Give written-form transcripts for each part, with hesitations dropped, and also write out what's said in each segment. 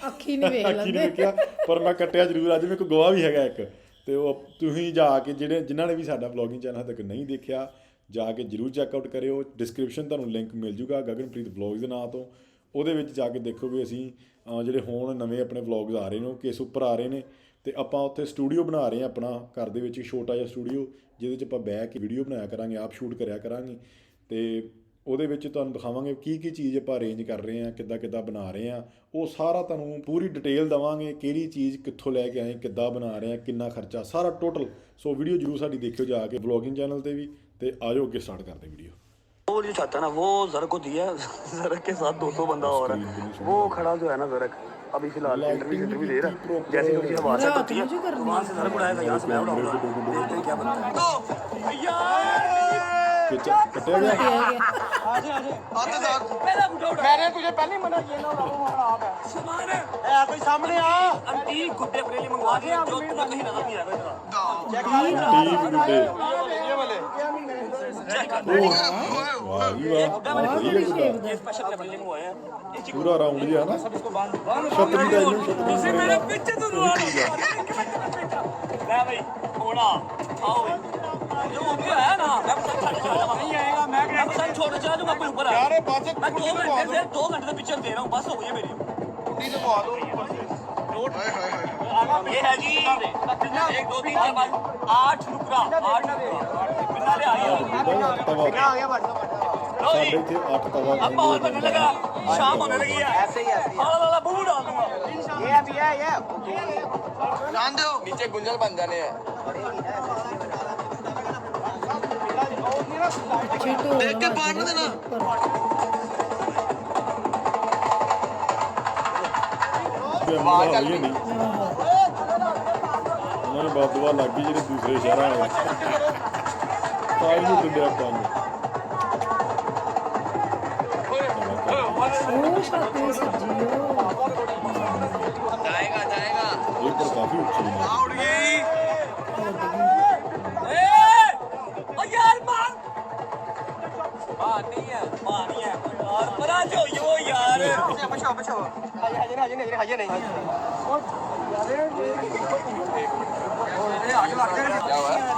ਅੱਖੀ ਨਹੀਂ ਵੇਖ ਅੱਖੀ ਲੈਂਦੇ ਨਹੀਂ ਵੇਖਿਆ ਪਰ ਮੈਂ ਕੱਟਿਆ ਜ਼ਰੂਰ। ਅੱਜ ਮੇਰੇ ਕੋਲ ਗਵਾਹ ਵੀ ਹੈਗਾ ਇੱਕ, ਤੇ ਉਹ ਤੁਸੀਂ ਜਾ ਕੇ ਜਿਨ੍ਹਾਂ ਨੇ ਵੀ ਸਾਡਾ ਵਲੌਗਿੰਗ ਚੈਨਲ ਤੱਕ ਨਹੀਂ ਦੇਖਿਆ ਜਾ ਕੇ ਜ਼ਰੂਰ ਚੈੱਕਆਊਟ ਕਰਿਓ। ਡਿਸਕ੍ਰਿਪਸ਼ਨ ਤੁਹਾਨੂੰ ਲਿੰਕ ਮਿਲ ਜੂਗਾ ਗਗਨਪ੍ਰੀਤ ਵਲੌਗਸ ਦੇ ਨਾਂ ਤੋਂ, ਉਹਦੇ ਵਿੱਚ ਜਾ ਕੇ ਦੇਖੋਗੇ ਅਸੀਂ ਜਿਹੜੇ ਹੁਣ ਨਵੇਂ ਆਪਣੇ ਵਲੌਗਸ ਆ ਰਹੇ ਨੇ ਉਹ ਕਿਸ ਉੱਪਰ ਆ ਰਹੇ ਨੇ। ਅਤੇ ਆਪਾਂ ਉੱਥੇ ਸਟੂਡੀਓ ਬਣਾ ਰਹੇ ਹਾਂ ਆਪਣਾ ਘਰ ਦੇ ਵਿੱਚ ਛੋਟਾ ਜਿਹਾ ਸਟੂਡੀਓ, ਜਿਹਦੇ 'ਚ ਆਪਾਂ ਬਹਿ ਕੇ ਵੀਡੀਓ ਬਣਾਇਆ ਕਰਾਂਗੇ, ਆਪ ਸ਼ੂਟ ਕਰਿਆ ਕਰਾਂਗੇ। ਅਤੇ ਉਹਦੇ ਵਿੱਚ ਤੁਹਾਨੂੰ ਦਿਖਾਵਾਂਗੇ ਕੀ ਕੀ ਚੀਜ਼ ਆਪਾਂ ਅਰੇਂਜ ਕਰ ਰਹੇ ਹਾਂ, ਕਿੱਦਾਂ ਕਿੱਦਾਂ ਬਣਾ ਰਹੇ ਹਾਂ, ਉਹ ਸਾਰਾ ਤੁਹਾਨੂੰ ਪੂਰੀ ਡਿਟੇਲ ਦੇਵਾਂਗੇ। ਕਿਹੜੀ ਚੀਜ਼ ਕਿੱਥੋਂ ਲੈ ਕੇ ਆਏ, ਕਿੱਦਾਂ ਬਣਾ ਰਹੇ ਹਾਂ, ਕਿੰਨਾ ਖਰਚਾ, ਸਾਰਾ ਟੋਟਲ। ਸੋ ਵੀਡੀਓ ਜ਼ਰੂਰ ਸਾਡੀ ਦੇਖਿਓ ਜਾ ਕੇ ਵਲੌਗਿੰਗ ਚੈਨਲ 'ਤੇ ਵੀ। ਅਤੇ ਆਜੋ ਅੱਗੇ स्टार्ट करते वीडियो। वो जो छत है ना वो ज़रक होती है, ज़रक के साथ 200 बंदा और है, वो खड़ा जो है ना ज़रक अभी फिलहाल इंटरव्यू दे रहा है। जैसे कि उसकी हवा सेट होती है वहाँ से ज़रक उड़ाएगा, यहाँ से मैं उड़ाऊंगा, देखते हैं क्या बनता है। कटिया गया मैंने तुझे पहले ही मना किया ना आप है सामान है कोई सामने आ अंटीक गुड्डे अपने लिए मंगवा दिए जो तुम्हें कहीं नजर नहीं आएगा। ठीक गुड्डे वाह जी वाह, ये स्पेशल अपने लिए मंगवाए हैं। पूरा राउंड ही है ना छतरी का इन्हों छतरी मेरे पीछे तो ले भाई थोड़ा आओ भाई जो ऊपर है ना मैं नहीं आएगा, मैं छोड़ चला दूंगा कोई ऊपर यार बस मैं 2 घंटे से 2 घंटे से पिक्चर दे रहा हूं, बस हो गई है मेरी नी तो बहुत नोट ये है जी 1 2 3 4 5 8 नुकरा 8 बिना ले आई तवा आ गया बढ़ लो जी साढ़े थे 8 तवा अब माहौल बनने लगा, शाम होने लगी है, ऐसे ही वाला बूढ़ डाल दूंगा ये अभी है ये जान दो नीचे गुंजल बन जाने हैं देख के बाहर ना देना आवाज चल रही नहीं उन्होंने बहुत दुआ लग गई ਜਿਹੜੇ ਦੂਸਰੇ ਸ਼ਹਿਰਾਂ ਵਾਲੇ ਕਾਇ ਨਹੀਂ ਦਿੰਦੇ ਆਪਾਂ ਨੂੰ। ਉਹ ਛਾਤੀ ਸੱਜੀ जाएगा जाएगा ਇਹ ਪਰ ਕਾਫੀ ਉੱਚੀ ਹੈ। उड़ गई ओ यार मार नहीं है और परा जो यो यार बचाओ बचाओ हजे नहीं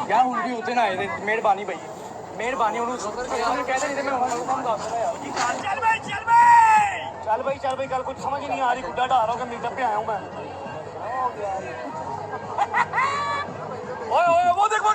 क्या हुन भी उतने आए थे मेहरबानी भाई मेहरबानी कहते नहीं थे मैं हम दस चल भाई कल कुछ समझ ही नहीं आ रही गुड्डा ढा रहा हूँ मीटअप पे आया हूँ मैं ओए ओए वो देखो